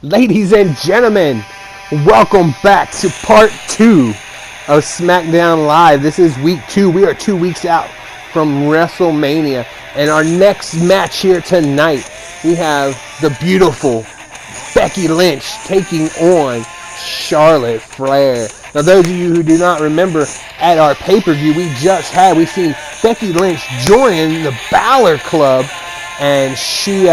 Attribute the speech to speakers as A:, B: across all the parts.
A: Ladies and gentlemen, welcome back to part 2 of Smackdown Live. This is week 2. We are 2 weeks out from WrestleMania. And our next match here tonight, we have the beautiful Becky Lynch taking on Charlotte Flair. Now, those of you who do not remember, at our pay-per-view we've seen Becky Lynch join the Balor Club, and she's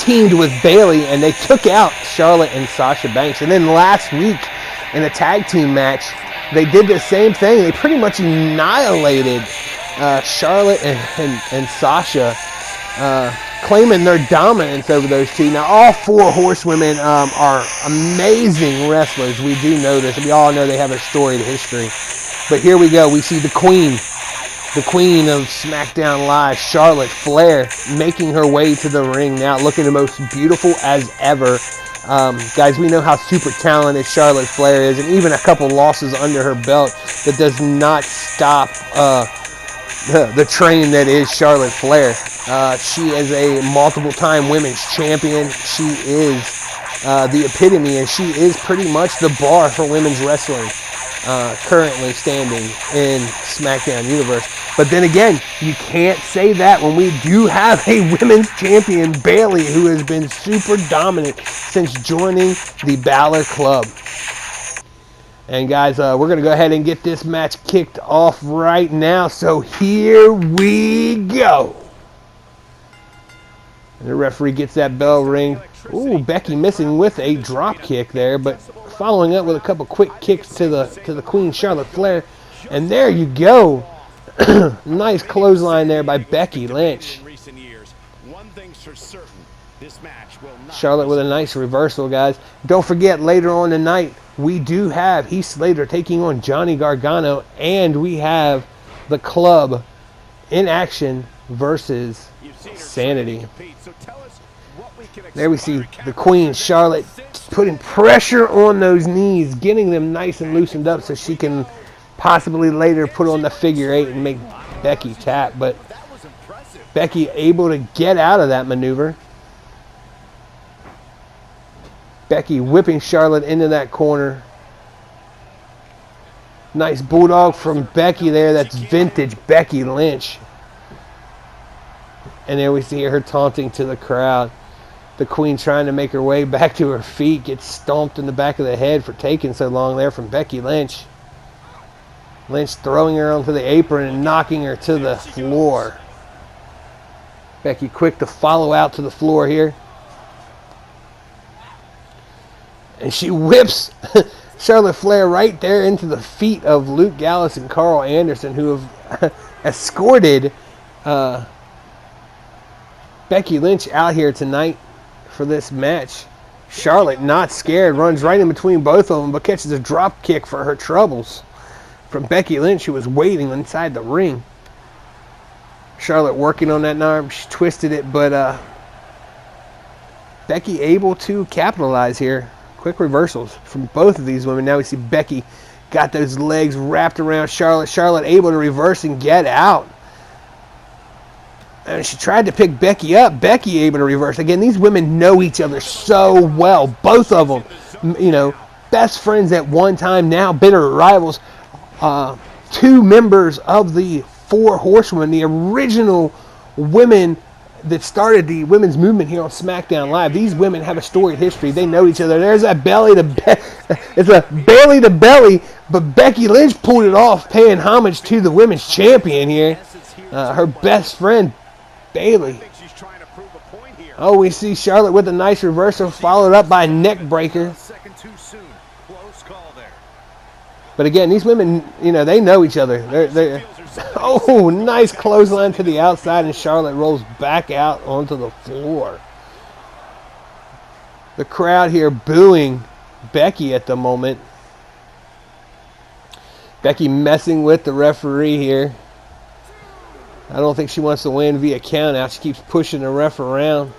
A: teamed with Bayley, and they took out Charlotte and Sasha Banks. And then last week, in a tag team match, they did the same thing. They pretty much annihilated Charlotte and Sasha, claiming their dominance over those two. Now, all 4 horsewomen are amazing wrestlers. We do know this. We all know they have a storied history. But here we go. We see the queen of SmackDown Live, Charlotte Flair, making her way to the ring now, looking the most beautiful as ever. Guys, we know how super talented Charlotte Flair is, and even a couple losses under her belt, that does not stop the train that is Charlotte Flair. She is a multiple-time women's champion. She is the epitome, and she is pretty much the bar for women's wrestling. Currently standing in SmackDown universe. But then again, you can't say that when we do have a women's champion, Bayley, who has been super dominant since joining the Balor Club. And guys, we're going to go ahead and get this match kicked off right now. So here we go. And the referee gets that bell ring. Ooh, Becky missing with a drop kick there, but following up with a couple quick kicks to the Queen, Charlotte Flair. And there you go. Nice clothesline there by Becky Lynch. Charlotte with a nice reversal, guys. Don't forget, later on tonight, we do have Heath Slater taking on Johnny Gargano, and we have the Club in action versus Sanity. There we see the Queen, Charlotte, putting pressure on those knees, getting them nice and loosened up so she can possibly later put on the figure 8 and make Becky tap. But Becky able to get out of that maneuver. Becky whipping Charlotte into that corner. Nice bulldog from Becky there. That's vintage Becky Lynch. And there we see her taunting to the crowd. The Queen trying to make her way back to her feet. Gets stomped in the back of the head for taking so long there from Becky Lynch. Lynch throwing her onto the apron and knocking her to the floor. Becky quick to follow out to the floor here. And she whips Charlotte Flair right there into the feet of Luke Gallows and Carl Anderson, who have escorted Becky Lynch out here tonight for this match. Charlotte, not scared, runs right in between both of them, but catches a drop kick for her troubles from Becky Lynch, who was waiting inside the ring. Charlotte working on that arm. She twisted it, but Becky able to capitalize here. Quick reversals from both of these women. Now we see Becky got those legs wrapped around Charlotte. Charlotte able to reverse and get out. And she tried to pick Becky up. Becky able to reverse. Again, these women know each other so well. Both of them, you know, best friends at one time, now bitter rivals. 2 members of the 4 Horsewomen, the original women that started the women's movement here on SmackDown Live. These women have a storied history. They know each other. There's that belly to it's a Bayley to belly, but Becky Lynch pulled it off, paying homage to the women's champion here. Her best friend, Bayley. Oh, we see Charlotte with a nice reversal, followed up by a neck breaker. But again, these women, you know, they know each other. They're oh, nice clothesline to the outside, and Charlotte rolls back out onto the floor. The crowd here booing Becky at the moment. Becky messing with the referee here. I don't think she wants to win via count out. She keeps pushing the ref around.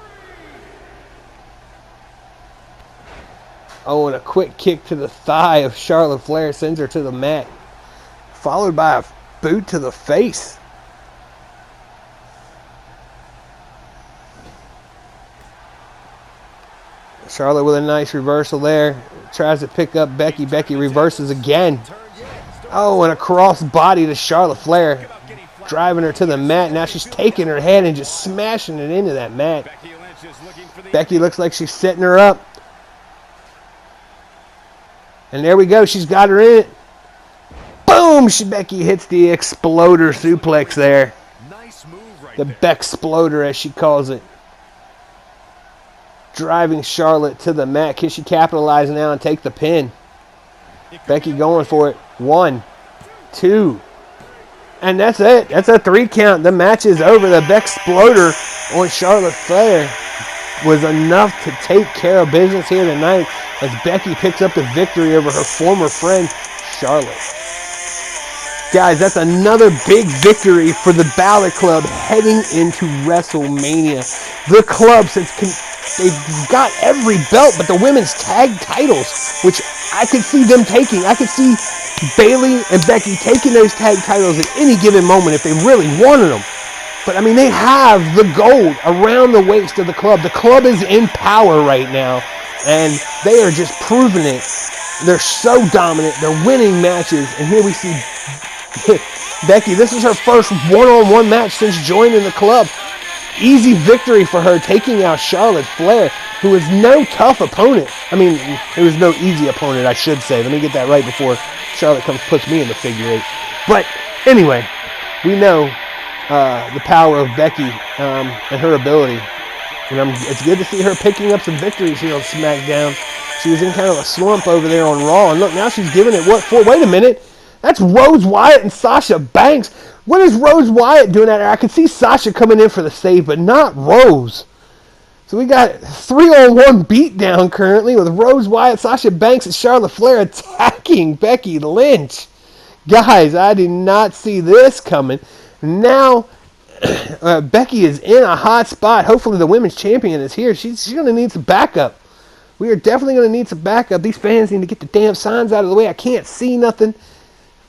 A: Oh, and a quick kick to the thigh of Charlotte Flair sends her to the mat, followed by a boot to the face. Charlotte with a nice reversal there. Tries to pick up Becky. Becky reverses again. Oh, and a cross body to Charlotte Flair. Driving her to the mat. Now she's taking her head and just smashing it into that mat. Becky looks like she's setting her up. And there we go. She's got her in it. Boom! Becky hits the exploder suplex there. The Beck-sploder, as she calls it. Driving Charlotte to the mat. Can she capitalize now and take the pin? Becky going for it. 1, 2. And that's it. That's a 3 count. The match is over. The Beck-sploder on Charlotte Flair was enough to take care of business here tonight as Becky picks up the victory over her former friend, Charlotte. Guys, that's another big victory for the Balor Club heading into WrestleMania. The club, since they've got every belt but the women's tag titles, which I could see them taking. I could see Bayley and Becky taking those tag titles at any given moment if they really wanted them. But, I mean, they have the gold around the waist of the club. The club is in power right now, and they are just proving it. They're so dominant. They're winning matches, and here we see Becky. This is her first one-on-one match since joining the club. Easy victory for her, taking out Charlotte Flair, who is no tough opponent. I mean, it was no easy opponent, I should say. Let me get that right before Charlotte puts me in the figure 8. But anyway, we know the power of Becky and her ability. And it's good to see her picking up some victories here on SmackDown. She was in kind of a slump over there on Raw. And look, now she's giving it what for? Wait a minute. That's Rose Wyatt and Sasha Banks. What is Rose Wyatt doing out there? I could see Sasha coming in for the save, but not Rose. So we got 3-on-1 beatdown currently with Rose Wyatt, Sasha Banks, and Charlotte Flair attacking Becky Lynch. Guys, I did not see this coming. Now, Becky is in a hot spot. Hopefully the women's champion is here. She's going to need some backup. We are definitely going to need some backup. These fans need to get the damn signs out of the way. I can't see nothing.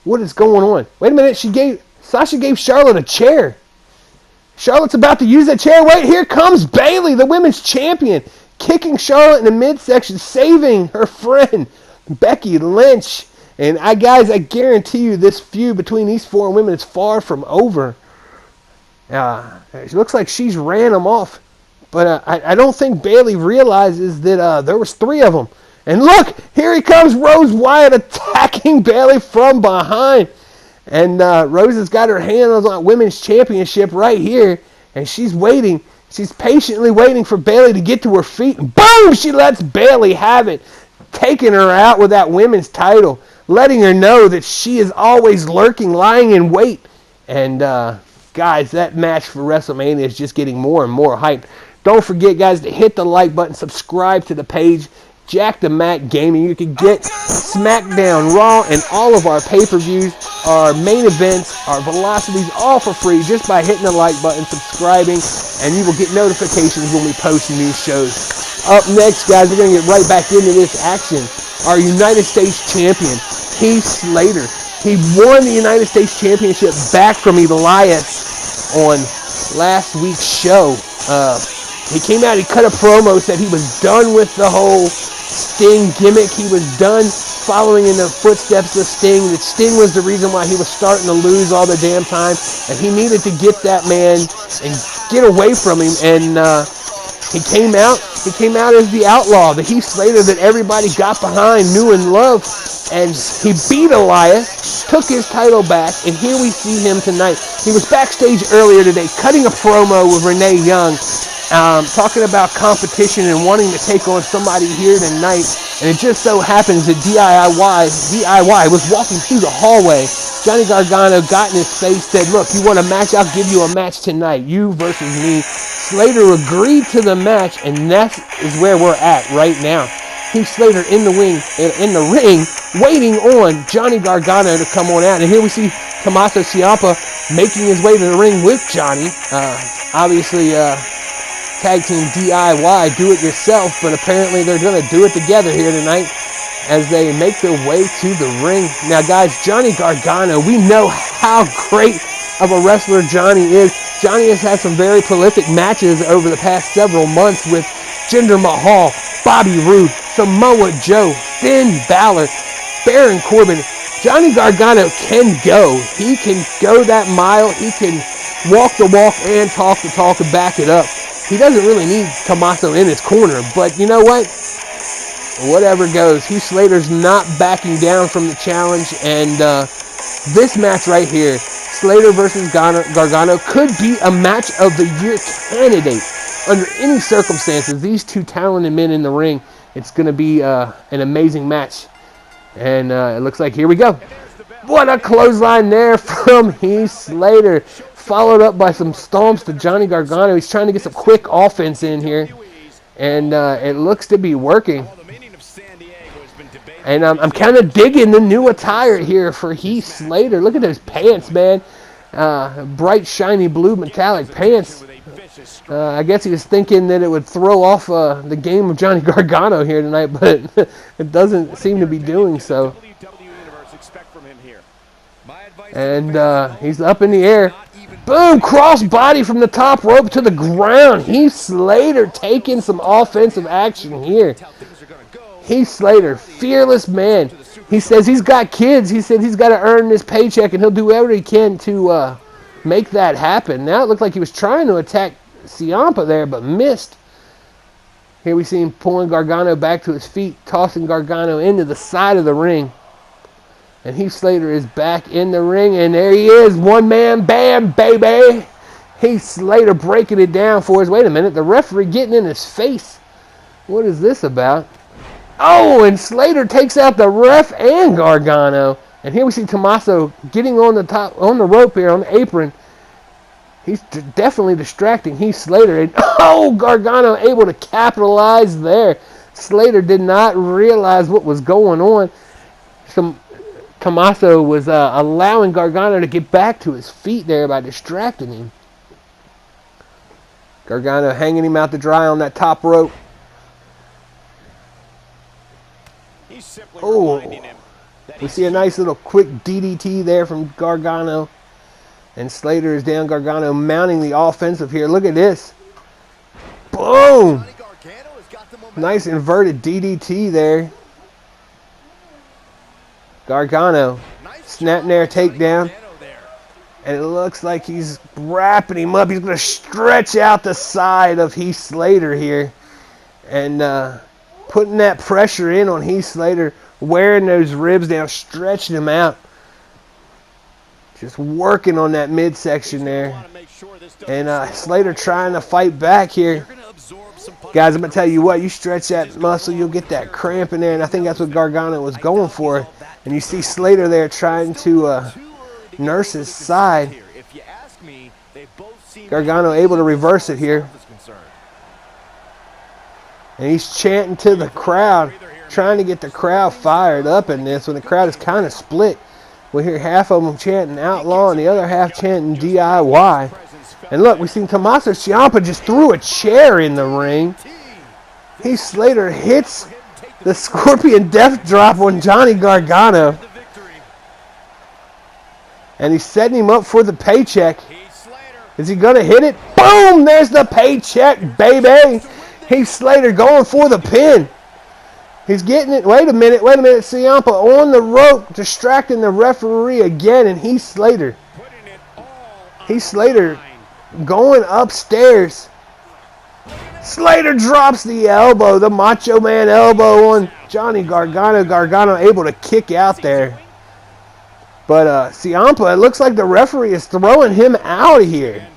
A: What is going on? Wait a minute. Sasha gave Charlotte a chair. Charlotte's about to use that chair. Wait, here comes Bayley, the women's champion, kicking Charlotte in the midsection, saving her friend, Becky Lynch. And guys, I guarantee you this feud between these 4 women is far from over. It looks like she's ran them off. But I don't think Bayley realizes that there was 3 of them. And look, here he comes, Rose Wyatt attacking Bayley from behind. And Rose has got her hand on the women's championship right here. And she's waiting. She's patiently waiting for Bayley to get to her feet. And boom! She lets Bayley have it. Taking her out with that women's title. Letting her know that she is always lurking, lying in wait. And guys, that match for WrestleMania is just getting more and more hyped. Don't forget, guys, to hit the like button. Subscribe to the page. Jackdamack Gaming. You can get SmackDown, Raw, and all of our pay-per-views, our main events, our velocities, all for free just by hitting the like button, subscribing, and you will get notifications when we post new shows. Up next, guys, we're going to get right back into this action. Our United States Champion, Heath Slater. He won the United States Championship back from Elias on last week's show. He came out, he cut a promo, said he was done with the whole Sting gimmick. He was done following in the footsteps of Sting. That Sting was the reason why he was starting to lose all the damn time. And he needed to get that man and get away from him. And he came out as the outlaw, the Heath Slater that everybody got behind, knew and loved. And he beat Elias, took his title back, and here we see him tonight. He was backstage earlier today cutting a promo with Renee Young, talking about competition and wanting to take on somebody here tonight. And it just so happens that DIY was walking through the hallway. Johnny Gargano got in his face, said, "Look, you want a match? I'll give you a match tonight. You versus me." Slater agreed to the match, and that is where we're at right now. Heath Slater in the ring, waiting on Johnny Gargano to come on out. And here we see Tommaso Ciampa making his way to the ring with Johnny. Obviously, tag team DIY, do it yourself, but apparently they're going to do it together here tonight as they make their way to the ring. Now, guys, Johnny Gargano, we know how great of a wrestler Johnny is. Johnny has had some very prolific matches over the past several months with Jinder Mahal, Bobby Roode, Samoa Joe, Finn Balor, Baron Corbin. Johnny Gargano can go. He can go that mile. He can walk the walk and talk the talk and back it up. He doesn't really need Tommaso in his corner, but you know what? Whatever goes. Heath Slater's not backing down from the challenge, and this match right here, Slater versus Gargano, could be a match of the year candidate. Under any circumstances, these two talented men in the ring, it's going to be an amazing match. And it looks like here we go. What a clothesline there from Heath Slater. Followed up by some stomps to Johnny Gargano. He's trying to get some quick offense in here. And it looks to be working. And I'm kind of digging the new attire here for Heath Slater. Look at those pants, man. Bright, shiny blue metallic pants. I guess he was thinking that it would throw off the game of Johnny Gargano here tonight, but it doesn't seem to be doing so. And he's up in the air. Boom! Cross body from the top rope to the ground. Heath Slater taking some offensive action here. Heath Slater, fearless man. He says he's got kids. He said he's got to earn this paycheck, and he'll do whatever he can to make that happen. Now it looked like he was trying to attack Ciampa there, but missed. Here we see him pulling Gargano back to his feet, tossing Gargano into the side of the ring. And Heath Slater is back in the ring, and there he is. One man bam, baby. Heath Slater breaking it down for us. Wait a minute, the referee getting in his face. What is this about? Oh, and Slater takes out the ref and Gargano. And here we see Tommaso getting on the rope here, on the apron. He's definitely distracting Heath Slater. And oh, Gargano able to capitalize there. Slater did not realize what was going on. Tommaso was allowing Gargano to get back to his feet there by distracting him. Gargano hanging him out to dry on that top rope. Oh, we see a nice little quick DDT there from Gargano. And Slater is down. Gargano mounting the offensive here. Look at this. Boom! Nice inverted DDT there. Gargano. Snap Nair takedown. And it looks like he's wrapping him up. He's going to stretch out the side of Heath Slater here. And putting that pressure in on Heath Slater. Wearing those ribs down. Stretching him out. Just working on that midsection there. And Slater trying to fight back here. Guys, I'm going to tell you what. You stretch that muscle, you'll get that cramp in there. And I think that's what Gargano was going for. And you see Slater there trying to nurse his side. Gargano able to reverse it here. And he's chanting to the crowd. Trying to get the crowd fired up in this when the crowd is kind of split. We hear half of them chanting Outlaw and the other half chanting DIY. And look, we see Tommaso Ciampa just threw a chair in the ring. Heath Slater hits the Scorpion Death Drop on Johnny Gargano. And he's setting him up for the paycheck. Is he going to hit it? Boom! There's the paycheck, baby! Heath Slater going for the pin. He's getting it. Wait a minute. Ciampa on the rope, distracting the referee again, and Heath Slater going upstairs. Slater drops the elbow, the Macho Man elbow on Johnny Gargano. Gargano able to kick out there. But Ciampa, it looks like the referee is throwing him out of here.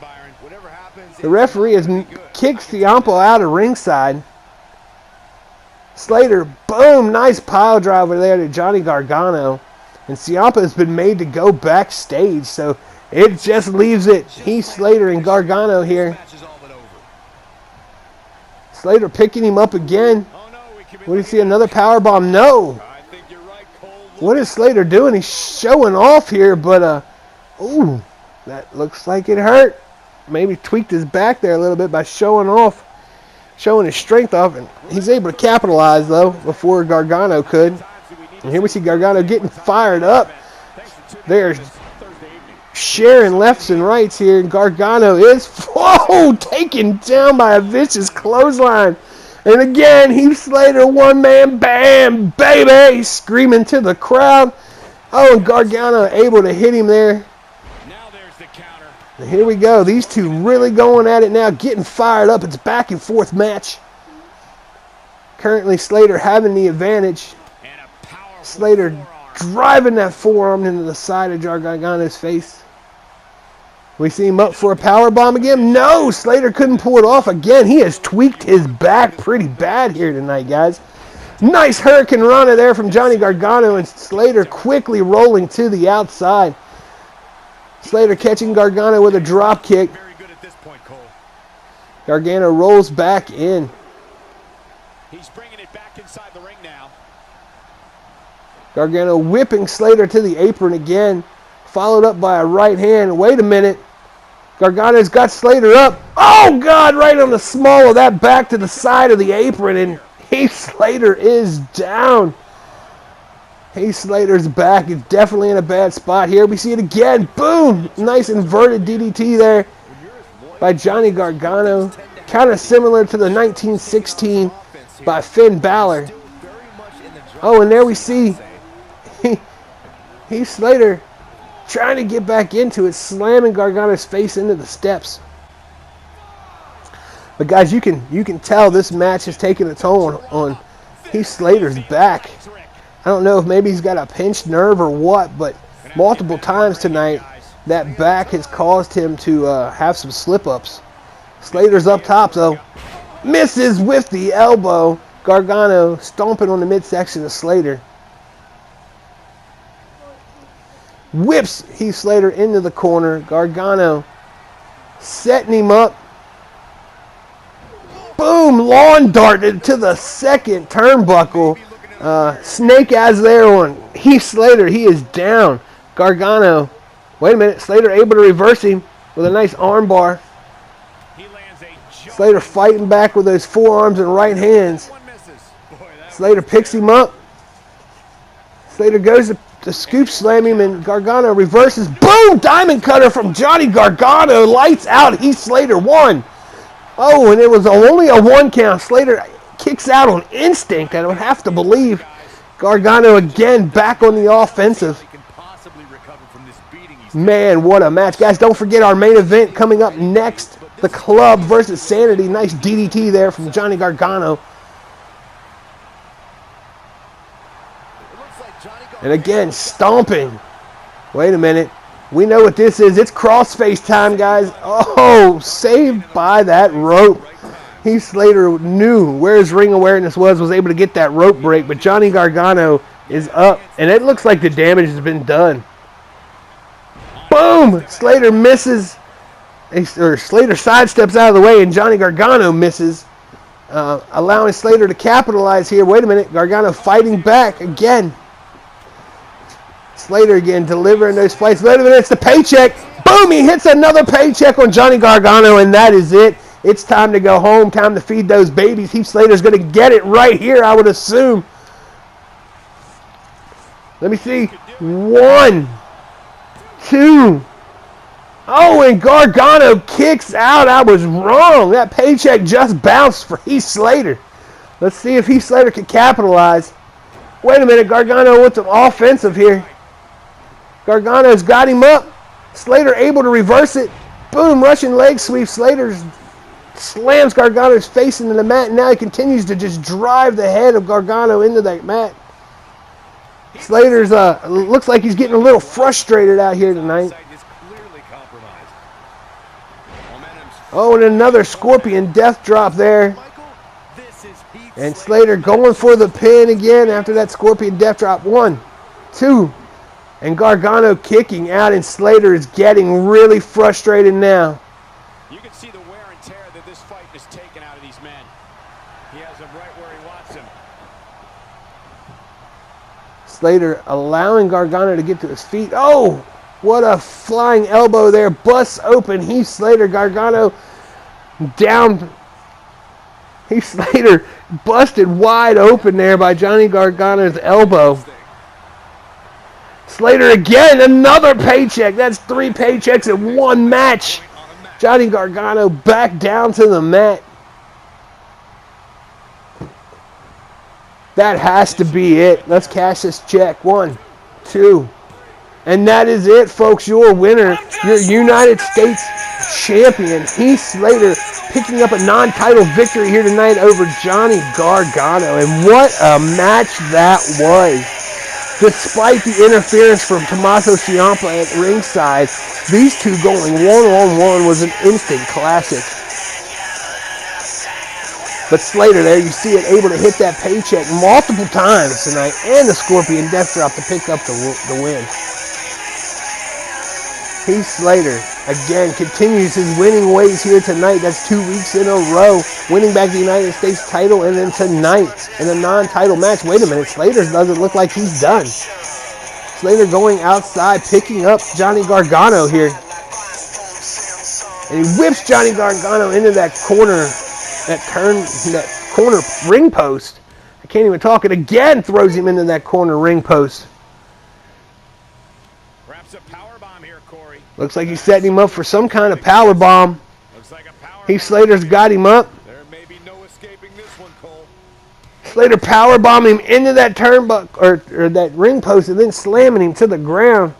A: The referee has kicked Ciampa out of ringside. Slater, boom, nice pile driver there to Johnny Gargano. And Ciampa has been made to go backstage, so it just leaves it Heath Slater and Gargano here. Slater picking him up again. What do you see, another powerbomb? No. What is Slater doing? He's showing off here, but, ooh, that looks like it hurt. Maybe tweaked his back there a little bit by showing off. Showing his strength off, and he's able to capitalize, though, before Gargano could. And here we see Gargano getting fired up. They're sharing lefts and rights here, and Gargano is, whoa, taken down by a vicious clothesline. And again, Heath Slater, one-man bam, baby, screaming to the crowd. Oh, and Gargano able to hit him there.
B: Now there's the counter.
A: And here we go. These two really going at it now, getting fired up. It's back and forth match. Currently, Slater having the advantage.
B: And a powerful
A: Slater
B: forearm.
A: driving that forearm into the side of Gargano's face. We see him up for a power bomb again. No, Slater couldn't pull it off again. He has tweaked his back pretty bad here tonight, guys. Nice Hurricane Rana there from Johnny Gargano, and Slater quickly rolling to the outside. Slater catching Gargano with a drop kick.
B: Very good at this point, Cole.
A: Gargano rolls back in.
B: He's bringing it back inside the ring now.
A: Gargano whipping Slater to the apron again. Followed up by a right hand. Wait a minute. Gargano's got Slater up. Oh, God, right on the small of that back to the side of the apron. And Heath Slater is down. Heath Slater's back is definitely in a bad spot here. We see it again. Boom. Nice inverted DDT there by Johnny Gargano. Kind of similar to the 1916 by Finn Balor. Oh, and there we see Heath Slater trying to get back into it, slamming Gargano's face into the steps. But guys, you can tell this match has taken a toll on Heath Slater's back. I don't know if maybe he's got a pinched nerve or what, but multiple times tonight that back has caused him to have some slip-ups. Slater's up top though. Misses with the elbow. Gargano stomping on the midsection of Slater. Whips Heath Slater into the corner. Gargano setting him up. Boom! Lawn darted to the second turnbuckle. Snake eyes there on Heath Slater. He is down. Gargano. Wait a minute. Slater able to reverse him with a nice arm bar. Slater fighting back with those forearms and right hands. Slater picks him up. Slater goes to scoop slam him, and Gargano reverses. Boom! Diamond cutter from Johnny Gargano. Lights out. Heath Slater won. Oh, and it was only a 1 count. Slater kicks out on instinct. I would have to believe. Gargano again back on the offensive. Man, what a match. Guys, don't forget our main event coming up next. The Club versus Sanity. Nice DDT there from Johnny Gargano. And again, stomping. Wait a minute. We know what this is. It's crossface time, guys. Oh, saved by that rope. Heath Slater knew where his ring awareness was able to get that rope break, but Johnny Gargano is up, and it looks like the damage has been done. Boom! Slater misses. Or Slater sidesteps out of the way, and Johnny Gargano misses, allowing Slater to capitalize here. Wait a minute. Gargano fighting back again. Slater again delivering those fights. Wait a minute, it's the paycheck. Boom, he hits another paycheck on Johnny Gargano, and that is it. It's time to go home, time to feed those babies. Heath Slater's going to get it right here, I would assume. Let me see. 1, 2. Oh, and Gargano kicks out. I was wrong. That paycheck just bounced for Heath Slater. Let's see if Heath Slater can capitalize. Wait a minute, Gargano with some offensive here. Gargano's got him up. Slater able to reverse it. Boom, Russian leg sweep. Slater slams Gargano's face into the mat. And now he continues to just drive the head of Gargano into that mat. Slater's looks like he's getting a little frustrated out here tonight. Oh, and another Scorpion death drop there. And Slater going for the pin again after that Scorpion death drop. 1, 2. And Gargano kicking out, and Slater is getting really frustrated now.
B: You can see the wear and tear that this fight has taken out of these men. He has them right where he wants them.
A: Slater allowing Gargano to get to his feet. Oh, what a flying elbow there. Busts open Heath Slater. Gargano down. Heath Slater busted wide open there by Johnny Gargano's elbow. Slater again, another paycheck. That's 3 paychecks in 1 match. Johnny Gargano back down to the mat. That has to be it. Let's cash this check. 1, 2. And that is it, folks. Your winner, your United States champion, Heath Slater, picking up a non-title victory here tonight over Johnny Gargano. And what a match that was. Despite the interference from Tommaso Ciampa at ringside, these two going one-on-one was an instant classic. But Slater there, you see it, able to hit that paycheck multiple times tonight, and the Scorpion Death Drop to pick up the win. Heath Slater, again, continues his winning ways here tonight. That's 2 weeks in a row, winning back the United States title, and then tonight in a non-title match. Wait a minute, Slater doesn't look like he's done. Slater going outside, picking up Johnny Gargano here. And he whips Johnny Gargano into that corner, that corner ring post. I can't even talk. It again throws him into that corner ring post. Looks like he's setting him up for some kind of power bomb. Heath Slater's got him up.
B: There may be no escaping this one, Cole.
A: Slater power bombing him into that turnbuckle or that ring post, and then slamming him to the ground.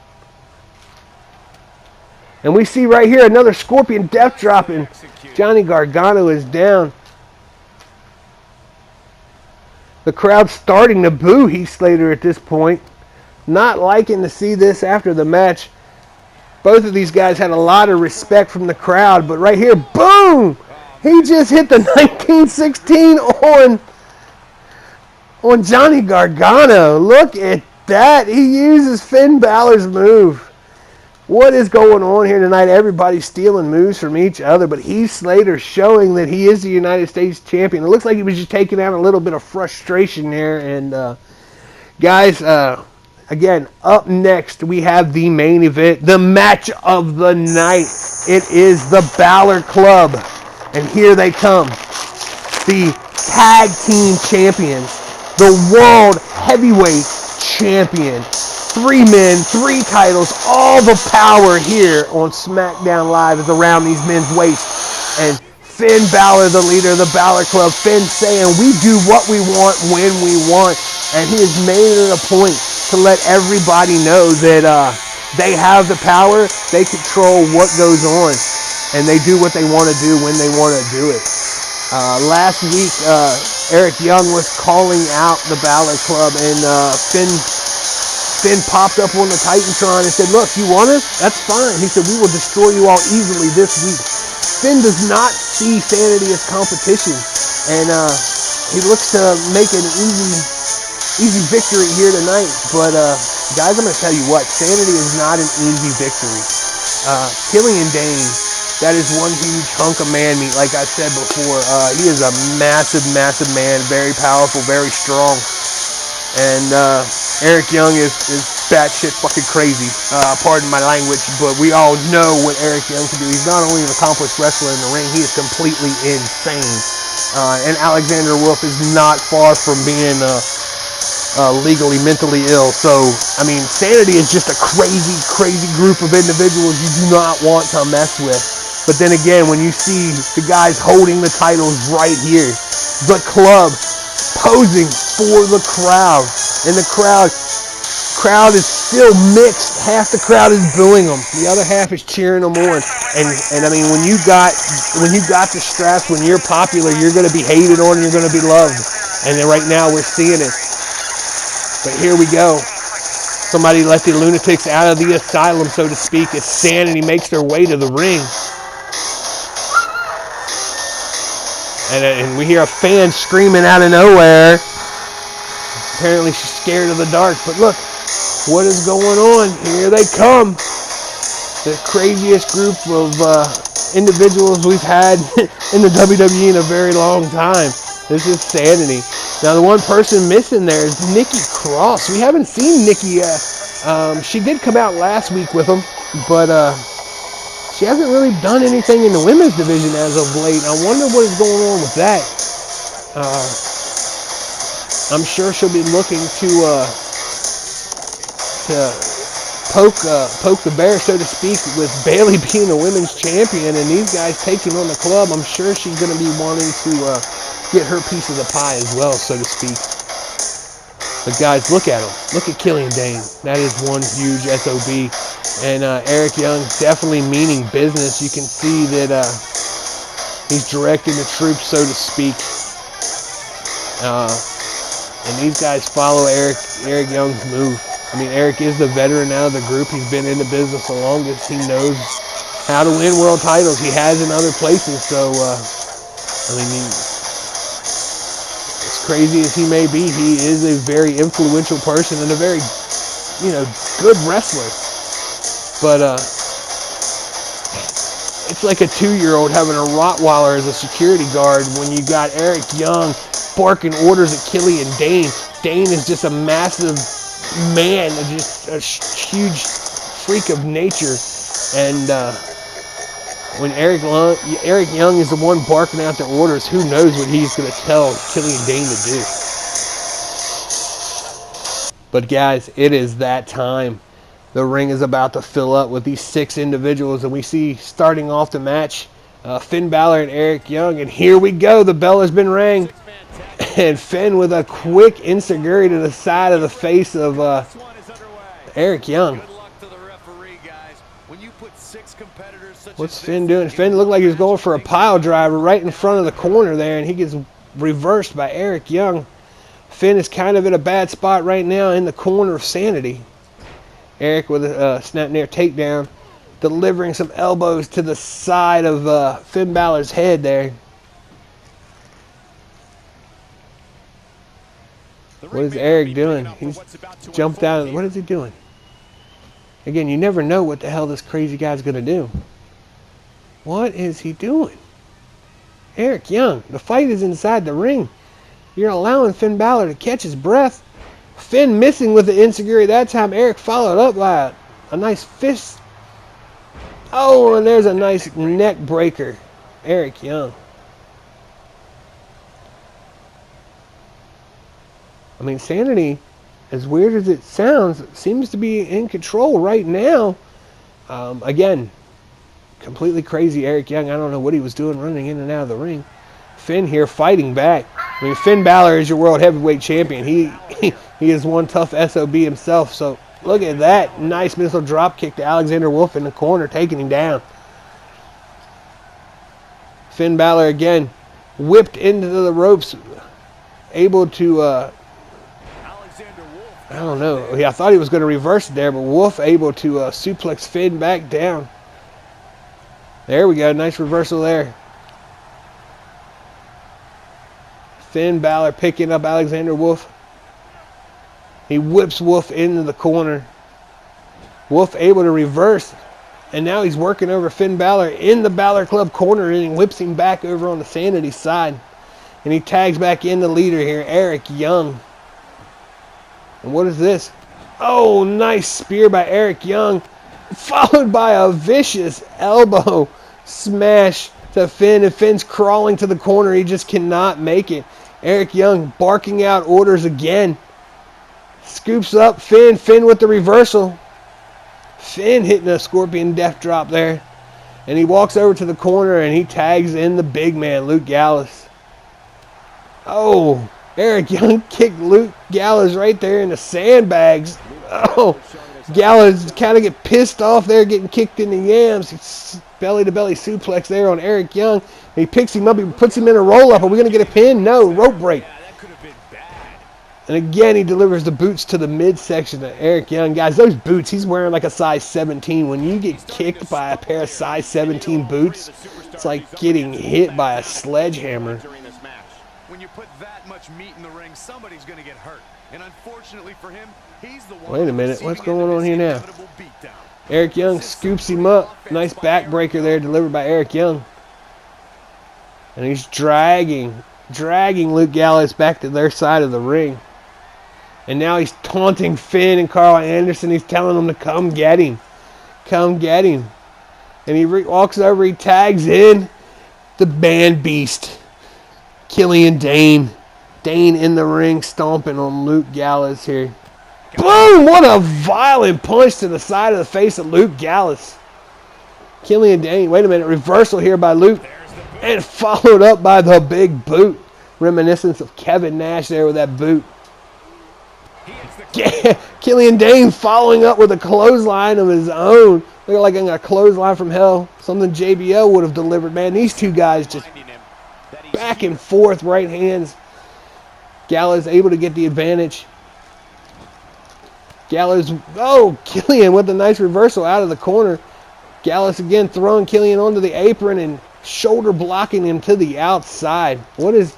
A: And we see right here another Scorpion Death Drop, and Johnny Gargano is down. The crowd's starting to boo Heath Slater at this point. Not liking to see this after the match. Both of these guys had a lot of respect from the crowd, but right here, boom! He just hit the 1916 on Johnny Gargano. Look at that. He uses Finn Balor's move. What is going on here tonight? Everybody's stealing moves from each other, but Heath Slater showing that he is the United States champion. It looks like he was just taking out a little bit of frustration there. And guys, again, up next, we have the main event, the match of the night. It is the Balor Club. And here they come. The tag team champions. The world heavyweight champion. 3 men, 3 titles. All the power here on SmackDown Live is around these men's waists. And Finn Balor, the leader of the Balor Club. Finn saying, we do what we want when we want. And he has made it a point to let everybody know that they have the power, they control what goes on, and they do what they want to do when they want to do it. Last week, Eric Young was calling out the Balor Club, and Finn popped up on the Titantron and said, look, you want us? That's fine. He said, we will destroy you all easily this week. Finn does not see Sanity as competition, and he looks to make an easy victory here tonight. But guys, I'm going to tell you what, Sanity is not an easy victory. Killian Dane, that is one huge hunk of man meat, like I said before. He is a massive man, very powerful, very strong. And Eric Young is batshit fucking crazy. Pardon my language, but we all know what Eric Young can do. He's not only an accomplished wrestler in the ring, he is completely insane. And Alexander Wolf is not far from being legally, mentally ill. So, I mean, Sanity is just a crazy group of individuals you do not want to mess with. But then again, when you see the guys holding the titles right here, the club posing for the crowd, and the crowd is still mixed. Half the crowd is booing them, the other half is cheering them on. And I mean, when you got the straps, when you're popular, you're going to be hated on, and you're going to be loved. And then right now we're seeing it. But here we go. Somebody let the lunatics out of the asylum, so to speak, as Sanity makes their way to the ring. And we hear a fan screaming out of nowhere. Apparently she's scared of the dark. But look, what is going on? Here they come. The craziest group of individuals we've had in the WWE in a very long time. This is Sanity. Now, the one person missing there is Nikki Cross. We haven't seen Nikki yet. She did come out last week with them, but she hasn't really done anything in the women's division as of late. I wonder what is going on with that. I'm sure she'll be looking to poke the bear, so to speak, with Bayley being the women's champion and these guys taking on the club. I'm sure she's going to be wanting to get her piece of the pie as well, so to speak. But guys, look at him. Look at Killian Dane. That is one huge SOB. And Eric Young definitely meaning business. You can see that he's directing the troops, so to speak. And these guys follow Eric Young's move. I mean, Eric is the veteran now of the group. He's been in the business the longest. He knows how to win world titles. He has in other places. So, I mean, as crazy as he may be, he is a very influential person and a very, good wrestler. But it's like a 2-year-old having a Rottweiler as a security guard when you got Eric Young barking orders at Killian Dane. Dane is just a massive man, just a huge freak of nature. And when Eric Young is the one barking out the orders, who knows what he's going to tell Killian Dane to do. But guys, it is that time. The ring is about to fill up with these 6 individuals, and we see starting off the match, Finn Balor and Eric Young. And here we go. The bell has been rang. And Finn with a quick enziguri to the side of the face of Eric Young. What's Finn doing? Finn looked like he was going for a pile driver right in front of the corner there, and he gets reversed by Eric Young. Finn is kind of in a bad spot right now in the corner of Sanity. Eric with a snap near takedown, delivering some elbows to the side of Finn Balor's head there. What is Eric doing? He's jumped out. What is he doing? Again, you never know what the hell this crazy guy's going to do. What is he doing? Eric Young, the fight is inside the ring. You're allowing Finn Balor to catch his breath. Finn missing with the enziguri that time. Eric followed up by a nice fist. Oh, and there's a nice neck breaker. Eric Young. I mean, Sanity, as weird as it sounds, seems to be in control right now. Again, completely crazy Eric Young. I don't know what he was doing running in and out of the ring. Finn here fighting back. I mean, Finn Balor is your world heavyweight champion. He is one tough SOB himself. So look at that. Nice missile drop kick to Alexander Wolf in the corner, taking him down. Finn Balor again whipped into the ropes, able to... I don't know. I thought he was going to reverse it there, but Wolf able to suplex Finn back down. There we go. Nice reversal there. Finn Balor picking up Alexander Wolf. He whips Wolf into the corner. Wolf able to reverse. And now he's working over Finn Balor in the Balor Club corner, and he whips him back over on the Sanity side. And he tags back in the leader here, Eric Young. And what is this? Oh, nice spear by Eric Young, followed by a vicious elbow smash to Finn. And Finn's crawling to the corner. He just cannot make it. Eric Young barking out orders again. Scoops up Finn. Finn with the reversal. Finn hitting a scorpion death drop there. And he walks over to the corner and he tags in the big man, Luke Gallows. Oh, Eric Young kicked Luke Gallows right there in the sandbags. Oh, Gallows kind of get pissed off there, getting kicked in the yams. Belly-to-belly suplex there on Eric Young. He picks him up. He puts him in a roll-up. Are we going to get a pin? No. Rope break. And again, he delivers the boots to the midsection of Eric Young. Guys, those boots, he's wearing like a size 17. When you get kicked by a pair of size 17 boots, it's like getting hit by a sledgehammer.
B: When you put that much meat in the ring, somebody's going to get hurt. And unfortunately for him, he's the one.
A: Wait a minute. What's going on here now? Eric Young scoops him up. Nice backbreaker there delivered by Eric Young. And he's dragging Luke Gallows back to their side of the ring. And now he's taunting Finn and Carl Anderson. He's telling them to come get him. Come get him. And he walks over. He tags in the man beast, Killian Dane. Dane in the ring stomping on Luke Gallows here. Boom! What a violent punch to the side of the face of Luke Gallows. Killian Dane. Wait a minute. Reversal here by Luke. And followed up by the big boot. Reminiscence of Kevin Nash there with that boot. Killian Dane following up with a clothesline of his own. Look like a clothesline from hell. Something JBL would have delivered. Man, these two guys just back and forth, right hands. Gallows able to get the advantage. Gallows, oh, Killian with a nice reversal out of the corner. Gallows again throwing Killian onto the apron and shoulder blocking him to the outside. What is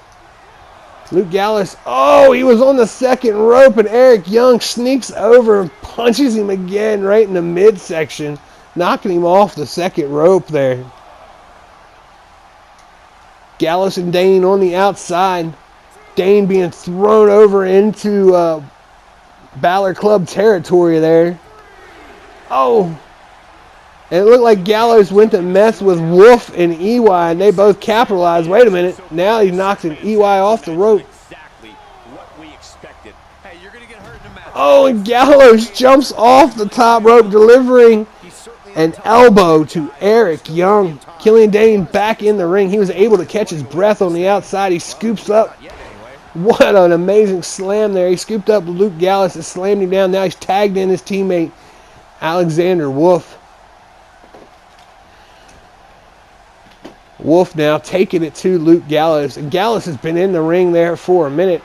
A: Luke Gallows? Oh, he was on the second rope and Eric Young sneaks over and punches him again right in the midsection, knocking him off the second rope there. Gallows and Dane on the outside. Dane being thrown over into Balor Club territory there. Oh, and it looked like Gallows went to mess with Wolf and EY, and they both capitalized. Wait a minute. Now he knocks an EY off the rope. Oh, and Gallows jumps off the top rope, delivering an elbow to Eric Young. Killian Dane back in the ring. He was able to catch his breath on the outside. He scoops up. What an amazing slam there. He scooped up Luke Gallows and slammed him down. Now he's tagged in his teammate, Alexander Wolf. Wolf now taking it to Luke Gallows. And Gallows has been in the ring there for a minute.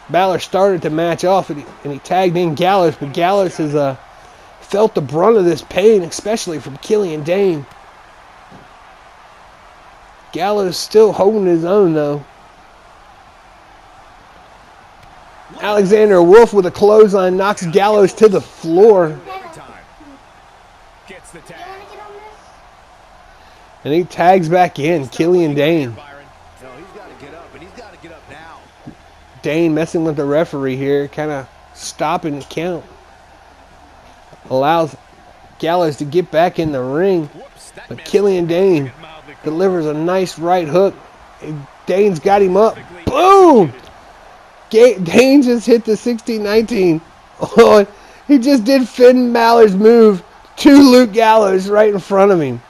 A: Balor started to match off and he tagged in Gallows. But Gallows has felt the brunt of this pain, especially from Killian Dane. Gallows still holding his own though. Alexander Wolf with a clothesline knocks Gallows to the floor. And he tags back in Killian Dane. Dane messing with the referee here, kind of stopping the count. Allows Gallows to get back in the ring. But Killian Dane delivers a nice right hook. Dane's got him up. Boom! Dane just hit the 16-19. Oh, he just did Finn Balor's move to Luke Gallows right in front of him.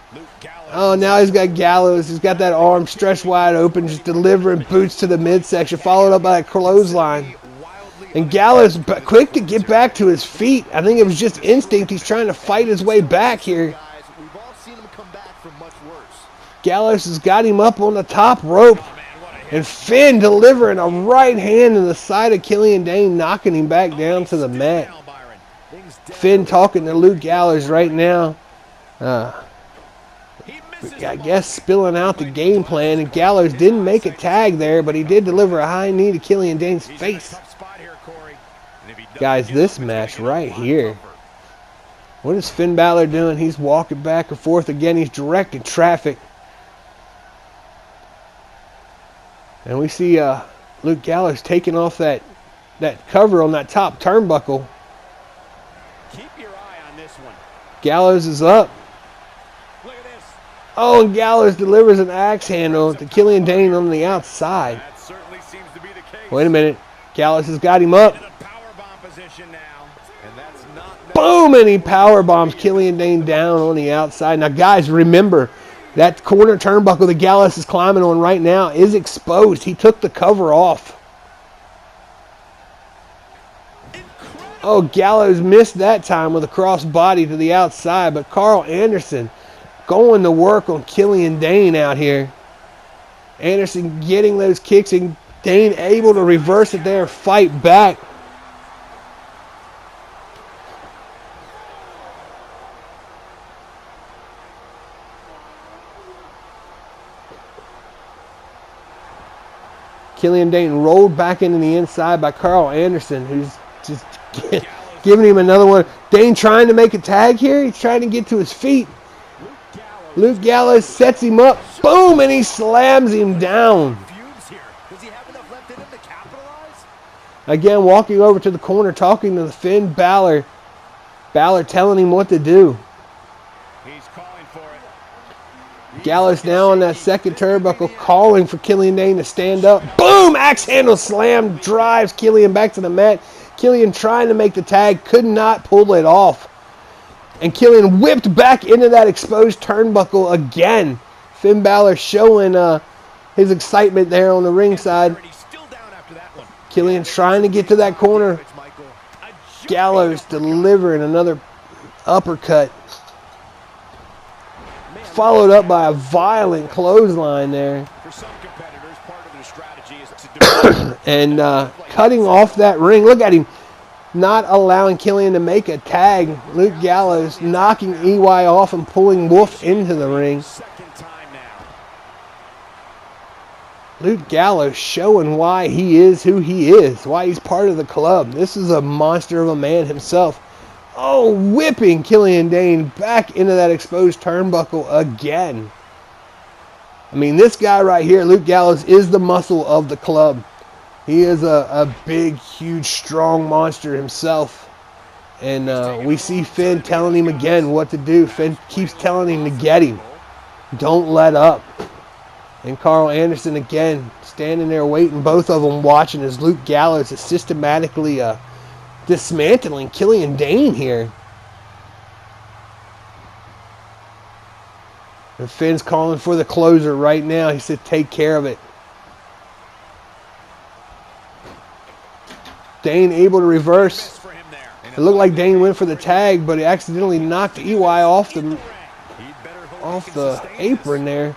A: Oh, now he's got Gallows. He's got that arm stretched wide open, just delivering boots to the midsection, followed up by a clothesline. And Gallows quick to get back to his feet. I think it was just instinct. He's trying to fight his way back here. Gallows has got him up on the top rope. And Finn delivering a right hand in the side of Killian Dane, knocking him back down to the mat. Finn talking to Luke Gallows right now. I guess spilling out the game plan. And Gallows didn't make a tag there, but he did deliver a high knee to Killian Dane's face. Guys, this match right here. What is Finn Balor doing? He's walking back and forth again. He's directing traffic. And we see Luke Gallows taking off that cover on that top turnbuckle.
B: Keep your eye on this one.
A: Gallows is up.
B: Look at this.
A: Oh, and Gallows delivers an axe handle to Killian Dane on the outside.
B: That certainly seems to be the case.
A: Wait a minute. Gallows has got him up.
B: In a powerbomb position now. And that's not
A: Boom! And he powerbombs Killian Dane down on the outside. Now, guys, remember, that corner turnbuckle that Gallows is climbing on right now is exposed. He took the cover off. Oh, Gallows missed that time with a cross body to the outside, but Carl Anderson going to work on Killian Dane out here. Anderson getting those kicks and Dane able to reverse it there and fight back. Killian Dane rolled back into the inside by Carl Anderson, who's just giving him another one. Dane trying to make a tag here. He's trying to get to his feet. Luke Gallows sets him up. Boom! And he slams him down. Again, walking over to the corner, talking to the Finn Balor. Balor telling him what to do.
B: He's calling for it.
A: Gallows now on that second turnbuckle, calling for Killian Dane to stand up. Boom! Axe handle slam drives Killian back to the mat. Killian trying to make the tag, could not pull it off. And Killian whipped back into that exposed turnbuckle again. Finn Balor showing his excitement there on the ringside. Killian trying to get to that corner. Gallows delivering another uppercut, followed up by a violent clothesline there.
B: For some competitors, part of their strategy is to
A: And cutting off that ring. Look at him, not allowing Killian to make a tag. Luke Gallows knocking EY off and pulling Wolf into the ring.
B: second time now.
A: Luke Gallows showing why he is who he is, why he's part of the club. This is a monster of a man himself. Oh, whipping Killian Dane back into that exposed turnbuckle again. I mean, this guy right here, Luke Gallows, is the muscle of the club. He is a big, huge, strong monster himself. And we see Finn telling him again what to do. Finn keeps telling him to get him. Don't let up. And Carl Anderson again standing there waiting, both of them watching as Luke Gallows is systematically dismantling Killian Dane here. And Finn's calling for the closer right now. He said, take care of it. Dane able to reverse. It looked like Dane went for the tag, but he accidentally knocked EY off the apron there.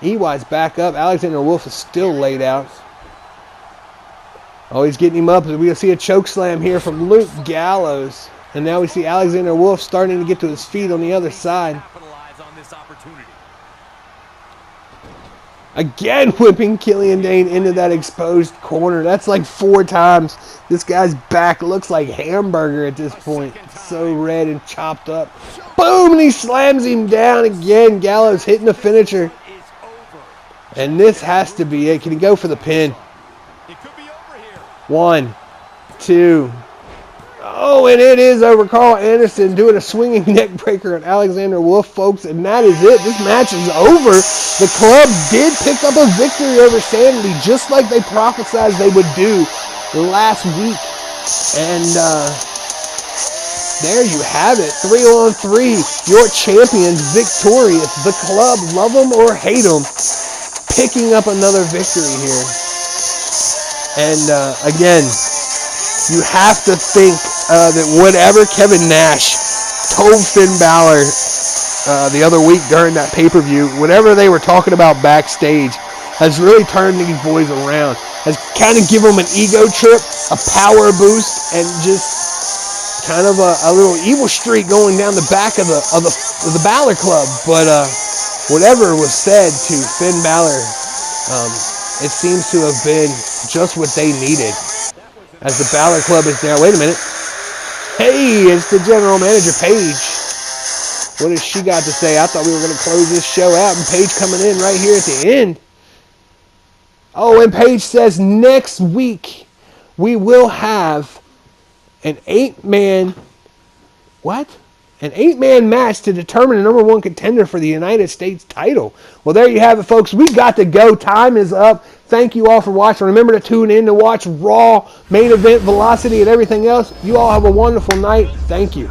A: EY's back up. Alexander Wolf is still laid out. Oh, he's getting him up. We're going to see a choke slam here from Luke Gallows. And now we see Alexander Wolf starting to get to his feet on the other side. Again whipping Killian Dane into that exposed corner. That's like 4 times. This guy's back looks like hamburger at this point. So red and chopped up. Boom! And he slams him down again. Gallows hitting the finisher. And this has to be it. Can he go for the pin? 1, 2. Oh, and it is over. Carl Anderson doing a swinging neck breaker on Alexander Wolf, folks. And that is it. This match is over. The club did pick up a victory over Sanity, just like they prophesied they would do last week. And there you have it. 3-on-3. Your champions victorious. The club, love them or hate them, picking up another victory here. And again, you have to think that whatever Kevin Nash told Finn Balor the other week during that pay-per-view, whatever they were talking about backstage, has really turned these boys around. Has kind of given them an ego trip, a power boost, and just kind of a little evil streak going down the back of the Balor Club. But whatever was said to Finn Balor, it seems to have been just what they needed. As the Balor Club is there. Wait a minute. Hey, it's the general manager, Paige. What has she got to say? I thought we were going to close this show out, and Paige coming in right here at the end. Oh, and Paige says next week we will have an 8-man... What? An 8-man match to determine the #1 contender for the United States title. Well, there you have it, folks. We got to go. Time is up. Thank you all for watching. Remember to tune in to watch Raw, Main Event, Velocity, and everything else. You all have a wonderful night. Thank you.